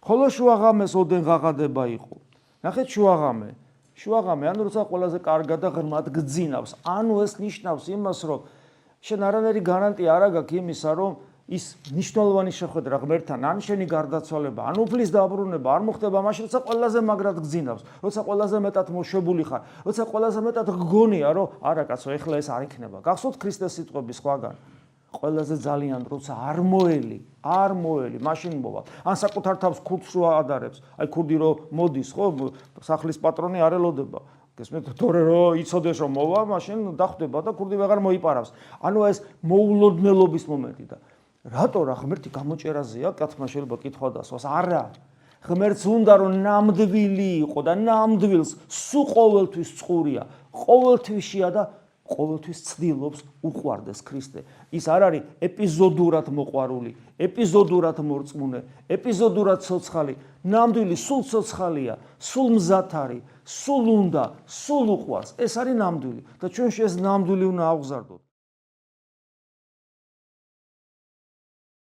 ხოლო შუაღამეს ოდენ ღაღადება იყო. ნახეთ შუაღამე, ანუ როცა ყველაზე კარგად და ღრმად გძინავს. ანუ ეს ნიშნავს იმას, რომ შენ არანაირი გარანტია არ აქვს იმისა, რომ ის ნიშნულოვანი შეხვედრა ღმერთთან, ან შენი გარდაცვალება, ან უფლის დაბრუნება არ მოხდება მაშინ, როცა ყველაზე მაგრად გძინავს, როცა ყველაზე მეტად მოშვებული ხარ, როცა ყველაზე მეტად გგონია, რომ არა კაცო, ეხლა ეს არ იქნება. გახსოვთ ქრისტეს სიტყვები სხვაგან? ყველაზე ძალიან როცა არ მოელი, მაშინ მოვა. ან საკუთარ თავს ქურდს რო ადარებს, აი ქურდი რო მოდის, ხო, სახლის პატრონი არ ელოდება. გესმით, თორე რო იცოდეს რომ მოვა, მაშინ დახვდება და ქურდი ვეღარ მოიპარავს. ანუ ეს მოულოდნელობის მომენტი და რატო რა ღმერთი გამოჭერაზეა, კაცმა შეიძლება კითხვა დასვას. არა. ღმერთს უნდა რომ ნამდვილი იყო და ნამდვილს სულ ყოველთვის წყურია, ყოველთვისია და ყოველთვის ცდილობს უყვარდეს ქრისტე. ის არ არის ეპიზოდურად მოყვარული, ეპიზოდურად მორწმუნე, ეპიზოდურად ცოცხალი, ნამდვილი სულ ცოცხალია, სულ მზათარი, სულ უნდა, სულ უყვარს. ეს არის ნამდვილი და ჩვენ ეს ნამდვილი უნდა ავგზარდოთ.